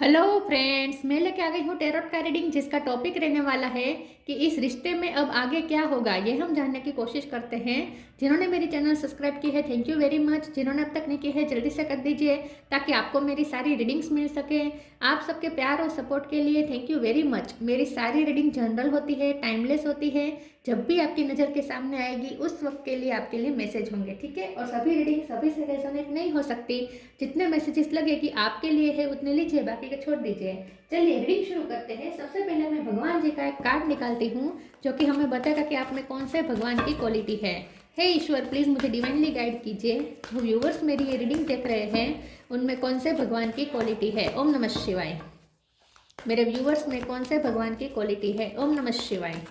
Hello friends, मैं लेके आ गई हूँ टैरोट का रीडिंग, जिसका टॉपिक रहने वाला है कि इस रिश्ते में अब आगे क्या होगा। ये हम जानने की कोशिश करते हैं। जिन्होंने मेरी चैनल सब्सक्राइब की है, थैंक यू वेरी मच। जिन्होंने अब तक नहीं की है, जल्दी से कर दीजिए ताकि आपको मेरी सारी रीडिंग्स मिल सके। आप सबके प्यार और सपोर्ट के लिए थैंक यू वेरी मच। मेरी सारी रीडिंग जनरल होती है, टाइमलेस होती है। जब भी आपकी नज़र के सामने आएगी उस वक्त के लिए आपके लिए मैसेज होंगे, ठीक है। और सभी रीडिंग सभी से रेजोनेट नहीं हो सकती। जितने मैसेजेस लगे कि आपके लिए है उतने लीजिए, बाकी के छोड़ दीजिए। चलिए रीडिंग शुरू करते हैं। सबसे पहले मैं भगवान जी का एक कार्ड निकालती हूँ जो कि हमें बताएगा कि आप में कौन से भगवान की क्वालिटी है। हे ईश्वर, प्लीज़ मुझे डिवाइनली गाइड कीजिए। जो व्यूवर्स मेरी ये रीडिंग देख रहे हैं उनमें कौन से भगवान की क्वालिटी है। ओम नमः शिवाय। मेरे व्यूवर्स में कौन से भगवान की क्वालिटी है। ओम नमः शिवाय।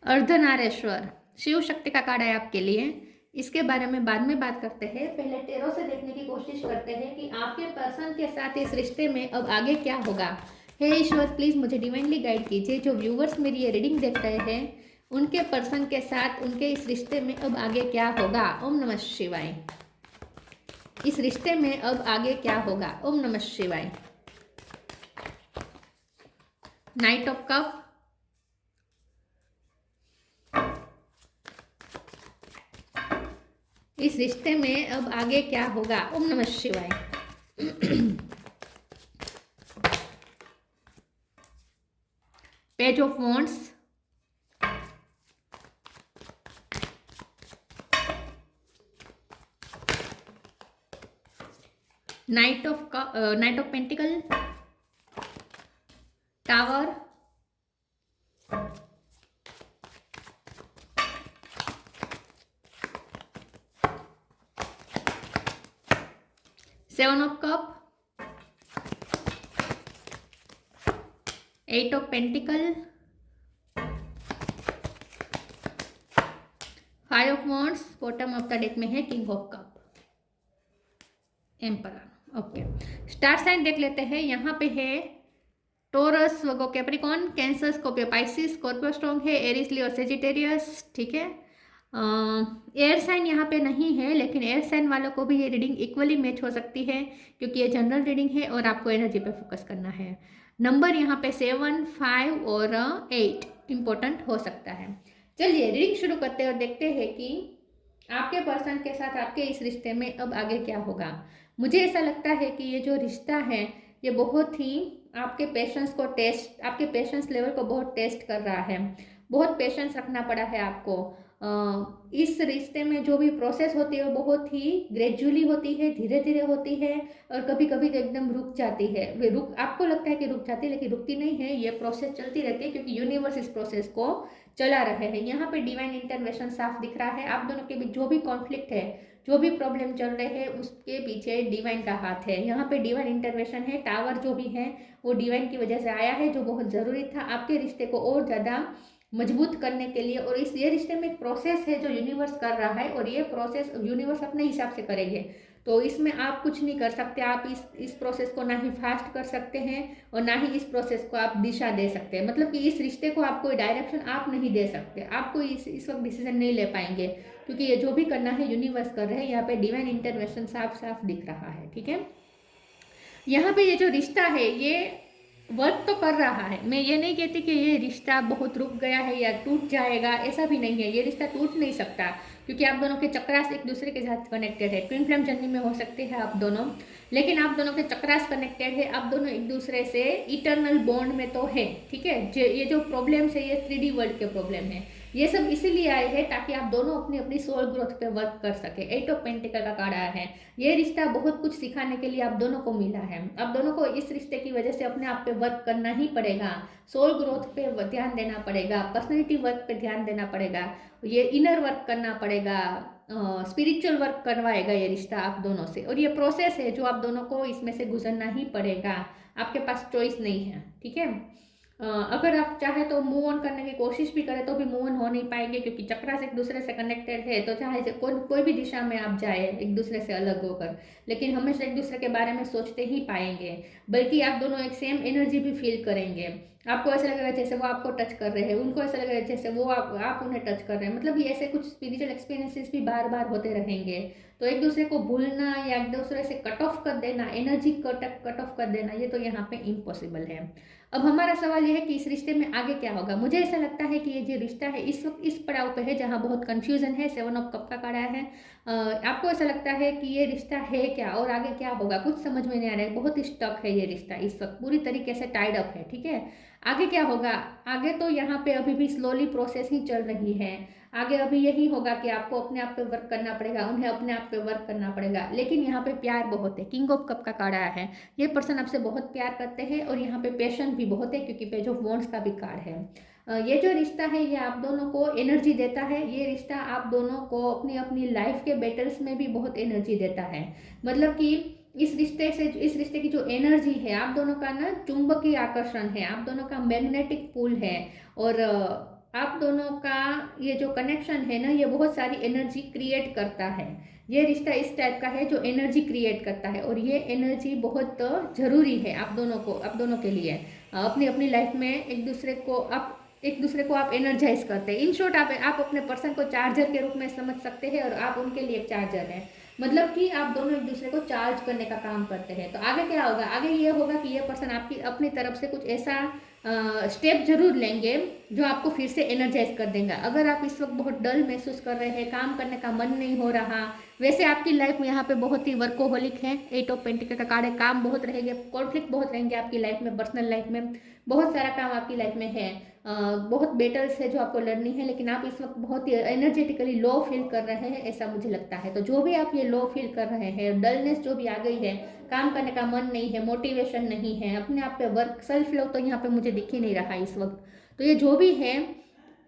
अर्धनारेश्वर शिव शक्ति का कार्ड है आपके लिए। इसके बारे में बाद में बात करते हैं। पहले टेरो से देखने की कोशिश करते हैं कि आपके पर्सन के साथ इस रिश्ते में अब आगे क्या होगा। हे ईश्वर, प्लीज़ मुझे डिवाइनली गाइड कीजिए। जो व्यूवर्स मेरी ये रीडिंग देख रहे हैं उनके पर्सन के साथ उनके इस रिश्ते में अब आगे क्या होगा। ओम नमः शिवाय। इस रिश्ते में अब आगे क्या होगा। ओम नमः शिवाय। नाइट ऑफ कप, इस रिश्ते में अब आगे क्या होगा। ओम नमः शिवाय। Page of wands, knight of pentacle, tower, seven of cup, eight of pentacle, five of wands. Bottom of the deck में है king of cup, emperor. Okay, star sign देख लेते हैं। यहाँ पे है Taurus, Virgo, Capricorn, Cancer, Scorpio, Pisces, Scorpio strong है, Aries, Leo और सेजिटेरियस, ठीक है। एयर साइन यहाँ पे नहीं है, लेकिन एयर साइन वालों को भी ये रीडिंग इक्वली मैच हो सकती है क्योंकि ये जनरल रीडिंग है और आपको एनर्जी पे फोकस करना है। नंबर यहाँ पे 7, 5 और 8 इम्पोर्टेंट हो सकता है। चलिए रीडिंग शुरू करते हैं और देखते हैं कि आपके पर्सन के साथ आपके इस रिश्ते में अब आगे क्या होगा। मुझे ऐसा लगता है कि ये जो रिश्ता है ये बहुत ही आपके पेशेंस को टेस्ट, आपके पेशेंस लेवल को बहुत टेस्ट कर रहा है। बहुत पेशेंस रखना पड़ा है आपको। इस रिश्ते में जो भी प्रोसेस होती है वो बहुत ही ग्रेजुअली होती है, धीरे धीरे होती है और कभी कभी तो एकदम रुक जाती है। वे रुक, आपको लगता है कि रुक जाती है लेकिन रुकती नहीं है। ये प्रोसेस चलती रहती है क्योंकि यूनिवर्स इस प्रोसेस को चला रहे हैं। यहाँ पे डिवाइन इंटरवेंशन साफ दिख रहा है। आप दोनों के बीच जो भी कॉन्फ्लिक्ट है, जो भी प्रॉब्लम चल रहे हैं उसके पीछे डिवाइन का हाथ है। यहाँ पे डिवाइन इंटरवेंशन है। टावर जो भी है वो डिवाइन की वजह से आया है, जो बहुत ज़रूरी था आपके रिश्ते को और ज़्यादा मजबूत करने के लिए। और ये रिश्ते में एक प्रोसेस है जो यूनिवर्स कर रहा है और ये प्रोसेस यूनिवर्स अपने हिसाब से करेंगे, तो इसमें आप कुछ नहीं कर सकते। आप इस प्रोसेस को ना ही फास्ट कर सकते हैं और ना ही इस प्रोसेस को आप दिशा दे सकते हैं। मतलब कि इस रिश्ते को आप कोई डायरेक्शन आप नहीं दे सकते। आप कोई इस वक्त डिसीजन नहीं ले पाएंगे क्योंकि ये जो भी करना है यूनिवर्स कर रहे हैं। यहाँ पे डिवाइन इंटरवेंशन साफ साफ दिख रहा है, ठीक है। यहाँ पे ये जो रिश्ता है ये वर्क तो कर रहा है। मैं ये नहीं कहती कि ये रिश्ता बहुत रुक गया है या टूट जाएगा, ऐसा भी नहीं है। ये रिश्ता टूट नहीं सकता क्योंकि आप दोनों के चक्रास एक दूसरे के साथ कनेक्टेड है। ट्विन फ्लेम जर्नी में हो सकते हैं आप दोनों, लेकिन आप दोनों के चक्रास कनेक्टेड है। आप दोनों एक दूसरे से इटर्नल बॉन्ड में तो है, ठीक है। ये जो प्रॉब्लम्स है ये 3D वर्ल्ड के प्रॉब्लम है। ये सब इसीलिए आए हैं ताकि आप दोनों अपनी अपनी सोल ग्रोथ पे वर्क कर सके। 8 ऑफ पेंटिकल का कार्ड आया है। ये रिश्ता बहुत कुछ सिखाने के लिए आप दोनों को मिला है। आप दोनों को इस रिश्ते की वजह से अपने आप पे वर्क करना ही पड़ेगा। सोल ग्रोथ पे ध्यान देना पड़ेगा, पर्सनैलिटी वर्क पे ध्यान देना पड़ेगा, ये इनर वर्क करना पड़ेगा, स्पिरिचुअल वर्क करवाएगा ये रिश्ता आप दोनों से। और ये प्रोसेस है जो आप दोनों को इसमें से गुजरना ही पड़ेगा। आपके पास चॉइस नहीं है, ठीक है। अगर आप चाहे तो मूव ऑन करने की कोशिश भी करें तो भी मूव ऑन हो नहीं पाएंगे क्योंकि चक्रा से एक दूसरे से कनेक्टेड है। तो चाहे कोई भी दिशा में आप जाए एक दूसरे से अलग होकर, लेकिन हमेशा एक दूसरे के बारे में सोचते ही पाएंगे। बल्कि आप दोनों एक सेम एनर्जी भी फील करेंगे। आपको ऐसा लगेगा जैसे वो आपको टच कर रहे हैं, उनको ऐसा लगेगा जैसे वो आप उन्हें टच कर रहे हैं। मतलब ये ऐसे कुछ स्पिरिचुअल एक्सपीरियंसेस भी बार बार होते रहेंगे। तो एक दूसरे को भूलना या एक दूसरे से कट ऑफ कर देना, एनर्जी कट ऑफ कर देना, ये तो यहाँ पे इम्पॉसिबल है। अब हमारा सवाल ये है कि इस रिश्ते में आगे क्या होगा। मुझे ऐसा लगता है कि ये जो रिश्ता है इस वक्त इस पड़ाव पे है जहाँ बहुत कंफ्यूजन है। 7 ऑफ कप का कार्ड है। आपको ऐसा लगता है कि ये रिश्ता है क्या और आगे क्या होगा, कुछ समझ में नहीं आ रहा है। बहुत स्टक है ये रिश्ता इस वक्त, पूरी तरीके से टाइड अप है। ठीक है, आगे क्या होगा? आगे तो यहाँ पे अभी भी स्लोली प्रोसेस ही चल रही है। आगे अभी यही होगा कि आपको अपने आप पे वर्क करना पड़ेगा, उन्हें अपने आप पे वर्क करना पड़ेगा। लेकिन यहाँ पे प्यार बहुत है। किंग ऑफ कप का कार्ड आया है। ये पर्सन आपसे बहुत प्यार करते हैं और यहाँ पे पेशेंस भी बहुत है क्योंकि पेज ऑफ वॉन्ड्स का भी कार्ड है। ये जो रिश्ता है ये आप दोनों को एनर्जी देता है। ये रिश्ता आप दोनों को अपनी अपनी लाइफ के बैटल्स में भी बहुत एनर्जी देता है। मतलब कि इस रिश्ते की जो एनर्जी है, आप दोनों का ना चुंबकीय आकर्षण है, आप दोनों का मैग्नेटिक पुल है। और आप दोनों का ये जो कनेक्शन है ना, ये बहुत सारी एनर्जी क्रिएट करता है। ये रिश्ता इस टाइप का है जो एनर्जी क्रिएट करता है और ये एनर्जी बहुत ज़रूरी है आप दोनों के लिए। अपनी अपनी लाइफ में एक दूसरे को आप एनर्जाइज करते हैं। इन शॉर्ट आप अपने पर्सन को चार्जर के रूप में समझ सकते हैं और आप उनके लिए एक चार्जर हैं। मतलब कि आप दोनों एक दूसरे को चार्ज करने का काम करते हैं। तो आगे क्या होगा? आगे ये होगा कि ये पर्सन आपकी अपनी तरफ से कुछ ऐसा स्टेप जरूर लेंगे जो आपको फिर से एनर्जाइज कर देगा। अगर आप इस वक्त बहुत डल महसूस कर रहे हैं, काम करने का मन नहीं हो रहा, वैसे आपकी लाइफ में यहाँ पे बहुत ही वर्कोहोलिक है। 8 ऑफ पेंटिकल का कार्ड है। काम बहुत रहेंगे, कॉन्फ्लिक्ट बहुत रहेंगे आपकी लाइफ में, पर्सनल लाइफ में बहुत सारा काम आपकी लाइफ में है। बहुत बेटल्स है जो आपको लड़नी है। लेकिन आप इस वक्त बहुत ही एनर्जेटिकली लो फील कर रहे हैं, ऐसा मुझे लगता है। तो जो भी आप ये लो फील कर रहे हैं, डलनेस जो भी आ गई है, काम करने का मन नहीं है, मोटिवेशन नहीं है, अपने आप पे वर्क, सेल्फ लव तो यहाँ पे मुझे दिख ही नहीं रहा है इस वक्त। तो ये जो भी है,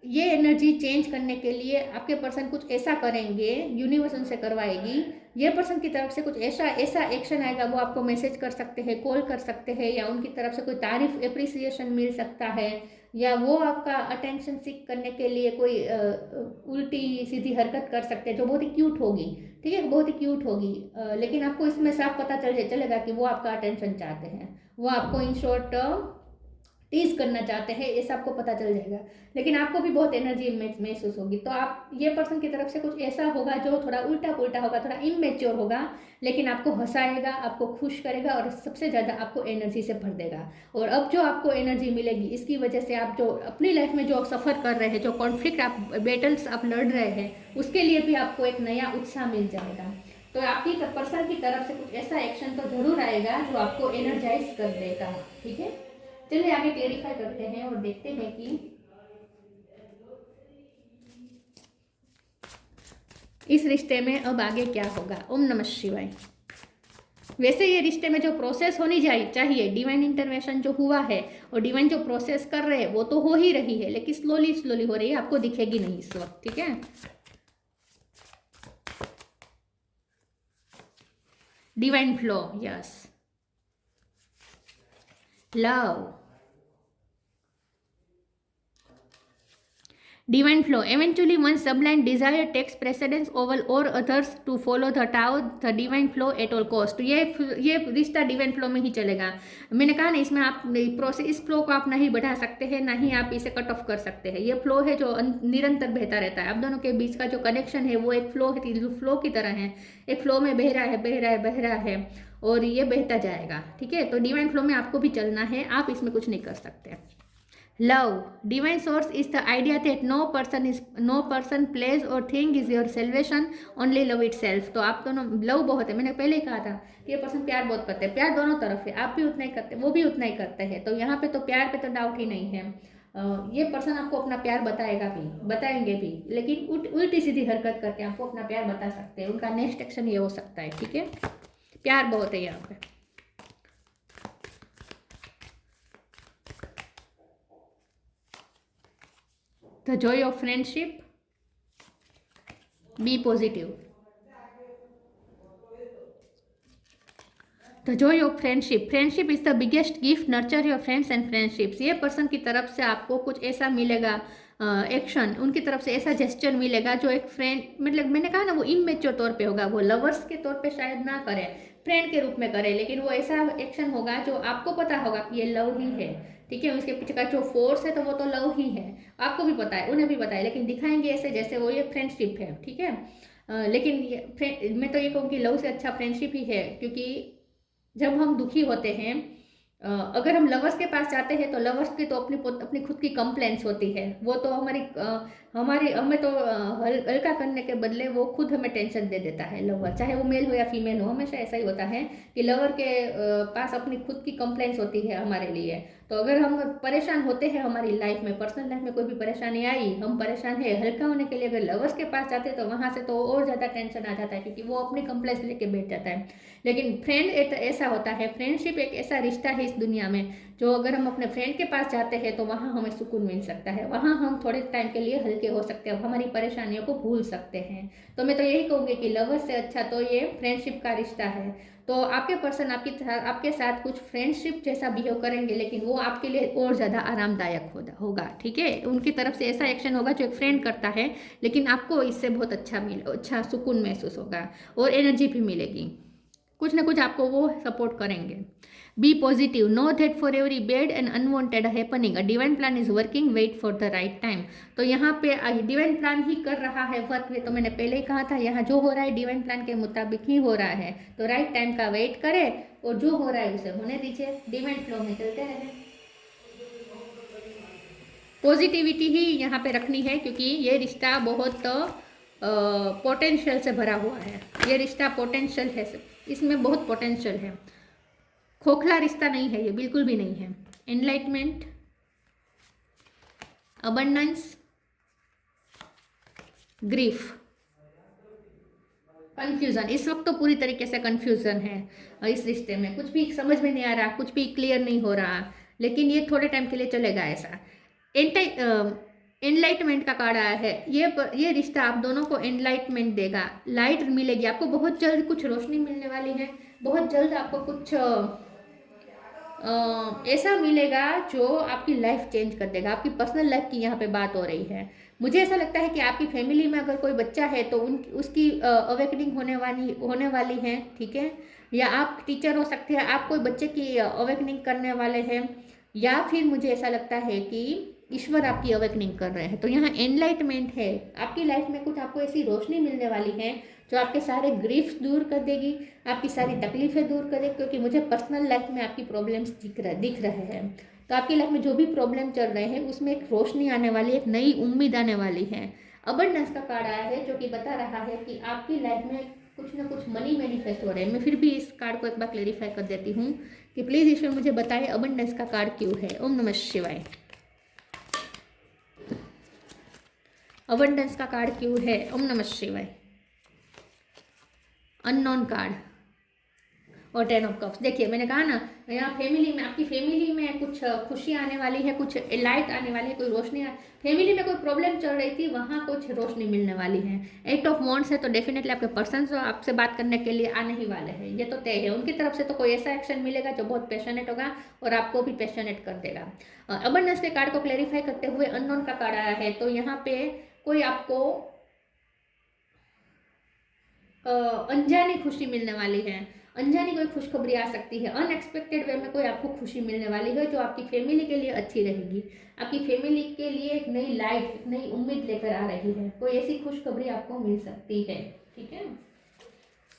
ये एनर्जी चेंज करने के लिए आपके पर्सन कुछ ऐसा करेंगे, यूनिवर्स उनसे करवाएगी। ये पर्सन की तरफ से कुछ ऐसा ऐसा एक्शन आएगा, वो आपको मैसेज कर सकते हैं, कॉल कर सकते हैं, या उनकी तरफ से कोई तारीफ एप्रिसिएशन मिल सकता है, या वो आपका अटेंशन सीख करने के लिए कोई उल्टी सीधी हरकत कर सकते हैं जो बहुत ही क्यूट होगी। ठीक है, बहुत ही क्यूट होगी। लेकिन आपको इसमें साफ पता चलेगा कि वो आपका अटेंशन चाहते हैं, वो आपको इन शॉर्ट टीज करना चाहते हैं, ऐसा आपको पता चल जाएगा। लेकिन आपको भी बहुत एनर्जी महसूस होगी। तो आप ये पर्सन की तरफ से कुछ ऐसा होगा जो थोड़ा उल्टा पुल्टा होगा, थोड़ा इमेच्योर होगा, लेकिन आपको हंसाएगा, आपको खुश करेगा और सबसे ज़्यादा आपको एनर्जी से भर देगा। और अब जो आपको एनर्जी मिलेगी, इसकी वजह से आप जो अपनी लाइफ में जो सफ़र कर रहे हैं, जो कॉन्फ्लिक्ट आप बैटल्स आप लड़ रहे हैं, उसके लिए भी आपको एक नया उत्साह मिल जाएगा। तो आपकी पर्सन की तरफ से कुछ ऐसा एक्शन तो जरूर आएगा जो आपको एनर्जाइज कर देगा। ठीक है, चलिए आगे क्लेरिफाई करते हैं और देखते हैं कि इस रिश्ते में अब आगे क्या होगा। ओम नमः शिवाय। वैसे ये रिश्ते में जो प्रोसेस होनी चाहिए, डिवाइन इंटरवेंशन जो हुआ है और डिवाइन जो प्रोसेस कर रहे हैं वो तो हो ही रही है, लेकिन स्लोली स्लोली हो रही है, आपको दिखेगी नहीं इस वक्त। ठीक है, divine flow, yes, love, divine flow. Eventually one sublime desire takes precedence over all others to follow the Tao, the divine flow at all cost. ये रिश्ता डिवाइन फ्लो में ही चलेगा। मैंने कहा ना, इसमें आप प्रोसेस, इस फ्लो को आप नहीं बढ़ा सकते हैं, ना ही आप इसे कट ऑफ कर सकते हैं। ये फ्लो है जो निरंतर बहता रहता है। आप दोनों के बीच का जो कनेक्शन है वो एक फ्लो की तरह है। एक फ्लो में बह रहा है, बह रहा है, बह रहा है और ये बहता जाएगा। ठीक है, तो डिवाइन फ्लो में आपको भी चलना है, आप इसमें कुछ नहीं कर सकते। Love. Divine source is the idea that no person, place or thing is your salvation, only love itself. तो आप दोनों लव बहुत है, मैंने पहले ही कहा था कि ये पर्सन प्यार बहुत करते हैं। प्यार दोनों तरफ है, आप भी उतना ही करते हैं, वो भी उतना ही करते हैं। तो यहाँ पे तो प्यार पे तो डाउट ही नहीं है। ये पर्सन आपको अपना प्यार बताएंगे भी, लेकिन उल्टी सीधी हरकत करके आपको अपना प्यार बता सकते हैं। उनका नेक्स्ट एक्शन ये हो सकता है। ठीक है, प्यार बहुत है यहाँ पे। The joy of friendship. Be positive. The joy of friendship. Friendship is the biggest gift. Nurture your friends and friendships. ये पर्सन की तरफ से आपको कुछ ऐसा मिलेगा, एक्शन, उनकी तरफ से ऐसा जेस्चर मिलेगा जो एक फ्रेंड, मतलब मैंने कहा ना, वो इमेच्योर तौर पे होगा, वो लवर्स के तौर पे शायद ना करे, फ्रेंड के रूप में करे, लेकिन वो ऐसा एक्शन होगा जो आपको पता होगा कि ये लव ही है, ठीक है। उसके पीछे का जो फोर्स है तो वो तो लव ही है, आपको भी पता है, उन्हें भी पता है, लेकिन दिखाएंगे ऐसे जैसे वो ये फ्रेंडशिप है, ठीक है। लेकिन मैं तो ये कहूँ कि लव से अच्छा फ्रेंडशिप ही है, क्योंकि जब हम दुखी होते हैं, अगर हम लवर्स के पास जाते हैं तो लवर्स की तो अपनी खुद की कंप्लेंट्स होती है, वो तो हमारी हमें तो हल्का करने के बदले वो खुद हमें टेंशन दे देता है लवर, चाहे वो मेल हो या फीमेल हो, हमेशा ऐसा ही होता है कि लवर के पास अपनी खुद की कंप्लेंट्स होती है हमारे लिए। तो अगर हम परेशान होते हैं हमारी लाइफ में, पर्सनल लाइफ में कोई भी परेशानी आई, हम परेशान है, हल्का होने के लिए अगर लवर्स के पास जाते हैं तो वहाँ से तो और ज़्यादा टेंशन आ जाता है, क्योंकि वो अपनी कंप्लेंट्स लेके बैठ जाता है। लेकिन फ्रेंड ऐसा होता है, फ्रेंडशिप एक ऐसा रिश्ता है इस दुनिया में जो अगर हम अपने फ्रेंड के पास जाते हैं तो वहाँ हमें सुकून मिल सकता है, वहाँ हम थोड़े टाइम के लिए हल्के हो सकते हैं, हमारी परेशानियों को भूल सकते हैं। तो मैं तो यही कहूँगी कि लवर्स से अच्छा तो ये फ्रेंडशिप का रिश्ता है। तो आपके पर्सन आपके साथ कुछ फ्रेंडशिप जैसा बिहेव करेंगे, लेकिन वो आपके लिए और ज़्यादा आरामदायक होगा, ठीक है। उनकी तरफ से ऐसा एक्शन होगा जो एक फ्रेंड करता है, लेकिन आपको इससे बहुत अच्छा सुकून महसूस होगा और एनर्जी भी मिलेगी, कुछ ना कुछ आपको वो सपोर्ट करेंगे। Be positive, know that for every bad and unwanted happening a divine plan is working, wait for the right time. तो यहाँ पे डिवाइन प्लान ही कर रहा है वर्क, तो मैंने पहले ही कहा था, यहाँ जो हो रहा है डिवाइन प्लान के मुताबिक ही हो रहा है, तो राइट टाइम का वेट करें और जो हो रहा है उसे होने दीजिए, डिवाइन फ्लो में चलते रहें। पॉजिटिविटी ही यहाँ पे रखनी है, क्योंकि ये रिश्ता बहुत पोटेंशियल से भरा हुआ है, ये रिश्ता पोटेंशियल है, इसमें बहुत पोटेंशियल है, खोखला रिश्ता नहीं है ये, बिल्कुल भी नहीं है। एनलाइटमेंट, अबंडेंस, ग्रीफ, कंफ्यूजन, इस वक्त तो पूरी तरीके से कंफ्यूजन है इस रिश्ते में, कुछ भी समझ में नहीं आ रहा, कुछ भी क्लियर नहीं हो रहा, लेकिन ये थोड़े टाइम के लिए चलेगा ऐसा। एनलाइटमेंट का कार्ड आया है, ये रिश्ता आप दोनों को एनलाइटमेंट देगा, लाइट मिलेगी आपको, बहुत जल्द कुछ रोशनी मिलने वाली है, बहुत जल्द आपको कुछ ऐसा मिलेगा जो आपकी लाइफ चेंज कर देगा, आपकी पर्सनल लाइफ की यहाँ पे बात हो रही है। मुझे ऐसा लगता है कि आपकी फैमिली में अगर कोई बच्चा है तो उसकी अवेकनिंग होने वाली है, ठीक है। या आप टीचर हो सकते हैं, आप कोई बच्चे की अवेकनिंग करने वाले हैं, या फिर मुझे ऐसा लगता है कि ईश्वर आपकी अवेकनिंग कर रहे हैं। तो यहाँ एनलाइटमेंट है, आपकी लाइफ में कुछ आपको ऐसी रोशनी मिलने वाली है जो आपके सारे ग्रीफ्स दूर कर देगी, आपकी सारी तकलीफें दूर कर देगी, क्योंकि मुझे पर्सनल लाइफ में आपकी प्रॉब्लम्स दिख रहे हैं। तो आपकी लाइफ में जो भी प्रॉब्लम चल रहे हैं उसमें एक रोशनी आने वाली है, एक नई उम्मीद आने वाली है। अबंडेंस का कार्ड आया है जो कि बता रहा है कि आपकी लाइफ में कुछ ना कुछ मनी मैनिफेस्ट हो रहे हैं। मैं फिर भी इस कार्ड को एक बार क्लेरिफाई कर देती हूँ कि प्लीज़ ईश्वर मुझे बताएं अबंडेंस का कार्ड क्यों है। ओम नमः शिवाय। अबंडेंस का कार्ड क्यों है? ओम नमः शिवाय। अननोन कार्ड और 10 ऑफ कप्स। देखिए मैंने कहा ना, यहाँ फैमिली में, आपकी फैमिली में कुछ खुशी आने वाली है, कुछ लाइट आने वाली है, कोई रोशनी फैमिली में कोई प्रॉब्लम चल रही थी वहाँ कुछ रोशनी मिलने वाली है। 8 ऑफ वॉन्ड्स है, तो डेफिनेटली आपके पर्सन जो आपसे बात करने के लिए आने ही वाले हैं, ये तो तय है। उनकी तरफ से तो कोई ऐसा एक्शन मिलेगा जो बहुत पैशनेट होगा और आपको भी पैशनेट कर देगा। अबंडेंस के कार्ड को क्लैरिफाई करते हुए अननोन का कार्ड आया है, तो यहाँ पे कोई आपको अनजानी खुशी मिलने वाली है, अनजानी कोई खुशखबरी आ सकती है, अनएक्सपेक्टेड वे में कोई आपको खुशी मिलने वाली है जो आपकी फैमिली के लिए अच्छी रहेगी, आपकी फैमिली के लिए एक नई लाइफ, एक नई उम्मीद लेकर आ रही है। कोई ऐसी खुशखबरी आपको मिल सकती है, ठीक है।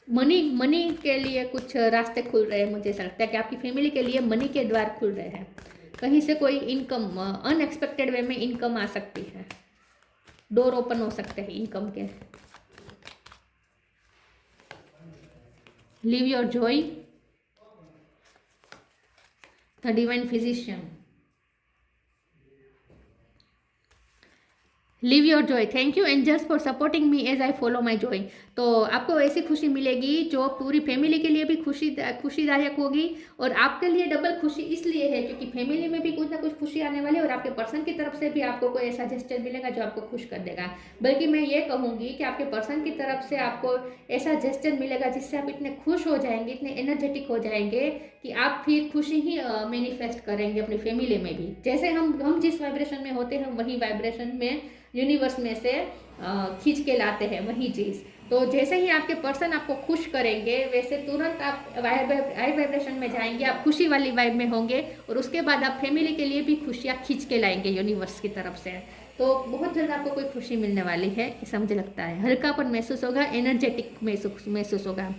मनी के लिए कुछ रास्ते खुल रहे हैं, मुझे ऐसा लगता है कि आपकी फैमिली के लिए मनी के द्वार खुल रहे हैं, कहीं से कोई इनकम अनएक्सपेक्टेड वे में इनकम आ सकती है, डोर ओपन हो सकते हैं इनकम के। Live your joy, the divine physician. Live your joy, thank you angels for supporting me as I follow my joy. तो आपको ऐसी खुशी मिलेगी जो पूरी फैमिली के लिए भी खुशीदायक होगी, और आपके लिए डबल खुशी इसलिए है क्योंकि फैमिली में भी कुछ ना कुछ खुशी आने वाली है और आपके पर्सन की तरफ से भी आपको कोई ऐसा जेस्चर मिलेगा जो आपको खुश कर देगा। बल्कि मैं ये कहूँगी कि आपके पर्सन की तरफ से आपको ऐसा जेस्चर मिलेगा जिससे आप इतने खुश हो जाएंगे, इतने एनर्जेटिक हो जाएंगे कि आप फिर खुशी ही मैनिफेस्ट करेंगे अपनी फैमिली में भी। जैसे हम जिस वाइब्रेशन में होते हैं वही वाइब्रेशन में यूनिवर्स में से खींच के लाते हैं वही चीज़। तो जैसे ही आपके पर्सन आपको खुश करेंगे वैसे तुरंत आप हाई वाइब्रेशन में जाएंगे, आप खुशी वाली वाइब में होंगे और उसके बाद आप फैमिली के लिए भी खुशियाँ खींच के लाएंगे यूनिवर्स की तरफ से। तो बहुत जल्द आपको कोई खुशी मिलने वाली है ऐसा मुझे लगता है। हल्कापन महसूस होगा, एनर्जेटिक महसूस होगा।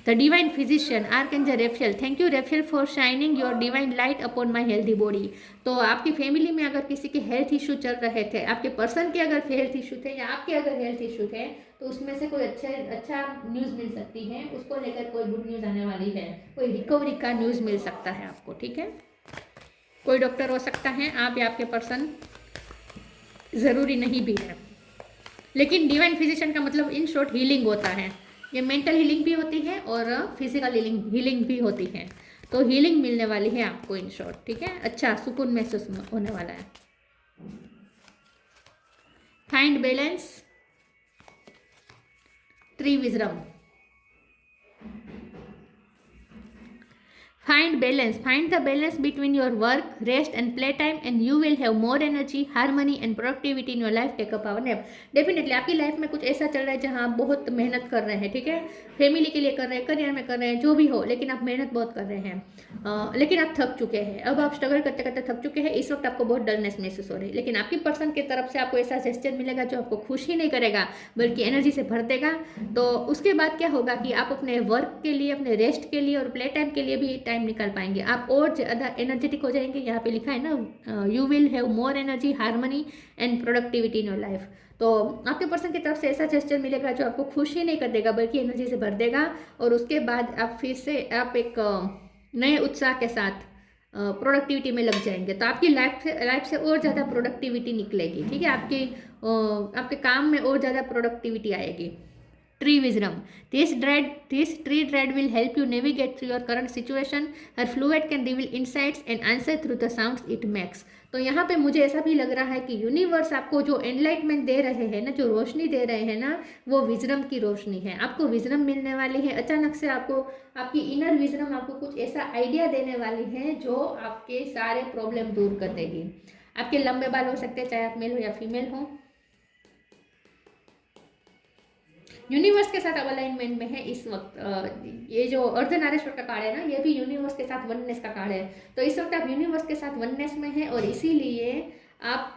The divine physician archangel रेफेल, thank you रेफेल for shining your divine light upon my healthy body. तो आपकी फैमिली में अगर किसी के हेल्थ इशू चल रहे थे, आपके पर्सन के अगर हेल्थ इशू थे या आपके अगर हेल्थ इशू थे, तो उसमें से कोई अच्छा न्यूज़ मिल सकती है, उसको लेकर कोई गुड न्यूज़ आने वाली है, कोई रिकवरी का न्यूज़ मिल सकता है आपको। ठीक है, कोई डॉक्टर हो सकता है, आप या आपके पर्सन, ज़रूरी नहीं भी है। लेकिन डिवाइन फिजिशियन का मतलब इन शॉर्ट हीलिंग होता है। ये मेंटल हीलिंग भी होती है और फिजिकल हीलिंग भी होती है। तो हीलिंग मिलने वाली है आपको इन शॉर्ट। ठीक है, अच्छा सुकून महसूस होने वाला है। Find balance, tree wisdom. Find the balance between your work, rest and playtime and you will have more energy, harmony and productivity in your life. Take up power nap. Definitely आपकी life में कुछ ऐसा चल रहा है जहाँ आप बहुत मेहनत कर रहे हैं, ठीक है, फैमिली के लिए कर रहे हैं, करियर में कर रहे हैं, जो भी हो, लेकिन आप मेहनत बहुत कर रहे हैं, लेकिन आप थक चुके हैं, अब आप स्ट्रगल करते करते थक चुके हैं, इस वक्त आपको बहुत डलनेस महसूस हो रही है। लेकिन आपकी पर्सन की तरफ से आपको ऐसा जेस्चर मिलेगा जो आपको खुश ही नहीं करेगा बल्कि एनर्जी से भर देगा। तो उसके बाद क्या होगा कि आप अपने वर्क के लिए, अपने रेस्ट के लिए और प्ले टाइम के लिए भी टाइम निकाल पाएंगे, आप और ज़्यादा एनर्जेटिक हो जाएंगे। यहाँ पे लिखा है ना, you will have more energy, harmony and productivity in your life. तो आपके पर्सन की तरफ से ऐसा जेस्चर मिलेगा जो आपको खुश ही नहीं कर देगा बल्कि एनर्जी से भर देगा। और उसके बाद आप फिर से आप एक नए उत्साह के साथ प्रोडक्टिविटी में लग जाएंगे। तो आपकी लाइफ से और ज़्यादा प्रोडक्टिविटी निकलेगी। ठीक है, आपके काम में और ज़्यादा प्रोडक्टिविटी आएगी। Tree wisdom. This tree dread will help you navigate through your current situation. Her fluid can reveal insights and answer through the sounds it makes. तो यहाँ पे मुझे ऐसा भी लग रहा है कि यूनिवर्स आपको जो एनलाइटमेंट दे रहे हैं ना, जो रोशनी दे रहे हैं ना, वो विजडम की रोशनी है। आपको विजडम मिलने वाली है। अचानक से आपको आपकी इनर विजडम आपको कुछ ऐसा आइडिया देने वाली है जो आपके सारे प्रॉब्लम दूर कर देगी। आपके लंबे बाल हो सकते हैं, चाहे आप मेल हो या फीमेल हो। यूनिवर्स के साथ अब अलाइनमेंट में है इस वक्त। ये जो अर्धनारीश्वर का कार्ड है ना, ये भी यूनिवर्स के साथ वननेस का कार्ड है। तो इस वक्त आप यूनिवर्स के साथ वननेस में है और इसीलिए आप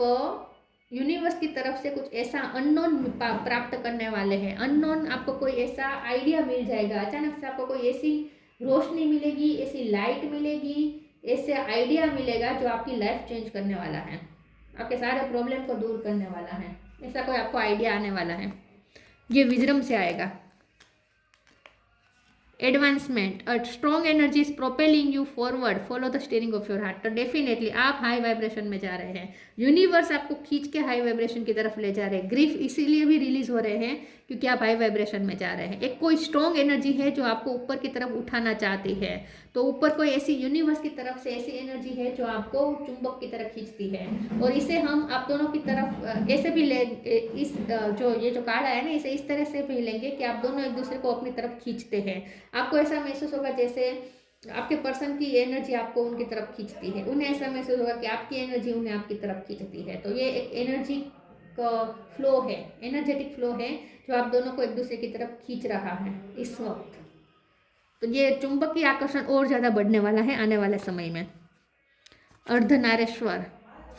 यूनिवर्स की तरफ से कुछ ऐसा अननोन प्राप्त करने वाले हैं। अननोन, आपको कोई ऐसा आइडिया मिल जाएगा, अचानक से आपको कोई ऐसी रोशनी मिलेगी, ऐसी लाइट मिलेगी, ऐसे आइडिया मिलेगा जो आपकी लाइफ चेंज करने वाला है, आपके सारे प्रॉब्लम को दूर करने वाला है। ऐसा कोई आपको आइडिया आने वाला है, ये विजडम से आएगा। Advancement, a strong energy is propelling you forward, follow the steering of your heart. तो डेफिनेटली आप हाई वाइब्रेशन में जा रहे हैं, यूनिवर्स आपको खींच के हाई वाइब्रेशन की तरफ ले जा रहे हैं। ग्रीफ इसीलिए भी रिलीज हो रहे हैं क्योंकि आप हाई वाइब्रेशन में जा रहे हैं। एक कोई स्ट्रॉन्ग एनर्जी है जो आपको ऊपर की तरफ उठाना चाहती है। तो ऊपर कोई ऐसी यूनिवर्स की तरफ से ऐसी एनर्जी है जो आपको चुंबक की तरफ खींचती है। और इसे हम आप दोनों की तरफ ऐसे भी ले, इस जो ये जो कार्ड आया ना, इसे इस तरह से भी लेंगे कि आप दोनों एक दूसरे को अपनी तरफ खींचते हैं। आपको ऐसा महसूस होगा जैसे आपके पर्सन की एनर्जी आपको उनकी तरफ खींचती है, उन्हें ऐसा महसूस होगा कि आपकी एनर्जी उन्हें आपकी तरफ खींचती है। तो ये एक एनर्जी का फ्लो है, एनर्जेटिक फ्लो है जो आप दोनों को एक दूसरे की तरफ खींच रहा है इस वक्त। तो ये चुंबकीय आकर्षण और ज़्यादा बढ़ने वाला है आने वाले समय में। Ardhanarishvara,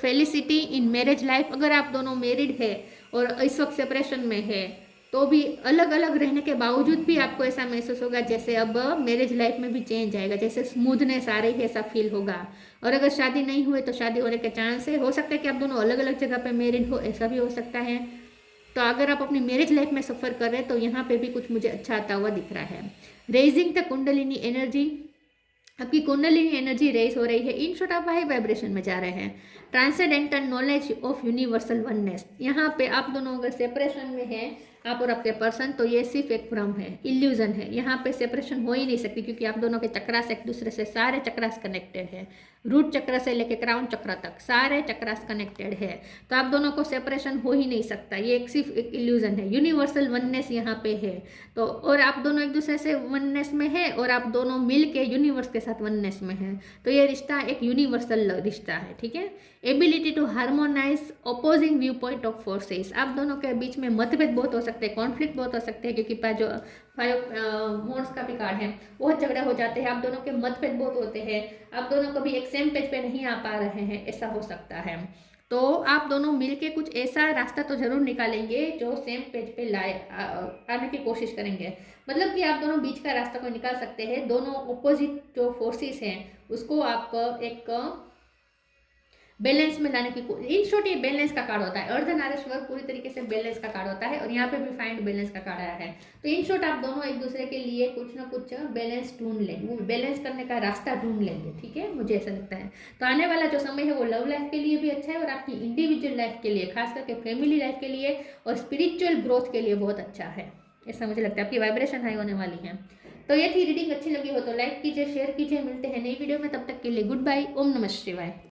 felicity in marriage life. अगर आप दोनों मैरिड है और इस वक्त सेपरेशन में है तो भी अलग अलग रहने के बावजूद भी आपको ऐसा महसूस होगा जैसे अब मैरिज लाइफ में भी चेंज आएगा, जैसे स्मूथनेस आ रही है, ऐसा फील होगा। और अगर शादी नहीं हुई तो शादी होने के चांस है, हो सकता है कि आप दोनों अलग अलग जगह पे मैरिड हो, ऐसा भी हो सकता है। तो अगर आप अपनी मैरिज लाइफ में सफ़र कर रहे हैं तो यहाँ पे भी कुछ मुझे अच्छा आता हुआ दिख रहा है। रेजिंग द कुंडलिनी एनर्जी, आपकी कुंडलिनी एनर्जी रेज हो रही है। इन शॉर्ट आप हाई वाइब्रेशन में जा रहे हैं। Transcendental knowledge of universal oneness, यहाँ पे आप दोनों अगर सेपरेशन में हैं, आप और आपके पर्सन, तो ये सिर्फ एक भ्रम है, इल्यूजन है। यहाँ पे सेपरेशन हो ही नहीं सकती क्योंकि आप दोनों के चक्रास एक दूसरे से, सारे चक्रास कनेक्टेड है। रूट चक्र से लेकर क्राउन चक्र तक सारे चक्रास कनेक्टेड है। तो आप दोनों को सेपरेशन हो ही नहीं सकता, ये एक सिर्फ एक इल्यूजन है। यूनिवर्सल वननेस यहाँ पे है। तो और आप दोनों एक दूसरे से वननेस में है और आप दोनों मिल के यूनिवर्स के साथ वननेस में है। तो ये रिश्ता एक यूनिवर्सल रिश्ता है, ठीक है, ability to harmonise opposing view point of forces, आप दोनों के बीच में मतभेद बहुत हो सकते हैं, कॉन्फ्लिक्ट बहुत हो सकते हैं, क्योंकि जो 5 मोड्स का भी कार्ड है, बहुत झगड़ा हो जाते हैं, आप दोनों के मतभेद बहुत होते हैं, आप दोनों कभी एक सेम पेज पे नहीं आ पा रहे हैं, ऐसा हो सकता है। तो आप दोनों मिलके कुछ ऐसा रास्ता तो जरूर निकालेंगे जो सेम पेज पे आने की कोशिश करेंगे। मतलब कि आप दोनों बीच का रास्ता को निकाल सकते हैं, दोनों ऑपोजिट जो फोर्सेस हैं उसको आप एक बैलेंस में लाने की, इन शॉर्ट ये बैलेंस का कार्ड होता है, अर्धनारीश्वर पूरी तरीके से बैलेंस का कार्ड होता है, और यहाँ पे भी फाइंड बैलेंस का कार्ड आया है। तो इन शॉर्ट आप दोनों एक दूसरे के लिए कुछ ना कुछ बैलेंस ढूंढ लेंगे, वो बैलेंस करने का रास्ता ढूंढ लेंगे, ठीक है, मुझे ऐसा लगता है। तो आने वाला जो समय है वो लव लाइफ के लिए भी अच्छा है, और आपकी इंडिविजुअल लाइफ के लिए, खास करके फैमिली लाइफ के लिए और स्पिरिचुअल ग्रोथ के लिए बहुत अच्छा है, ऐसा मुझे लगता है। आपकी वाइब्रेशन हाई होने वाली है। तो ये थी रीडिंग, अच्छी लगी हो तो लाइक कीजिए, शेयर कीजिए, मिलते हैं नई वीडियो में, तब तक के लिए गुड बाय, ओम नमः शिवाय।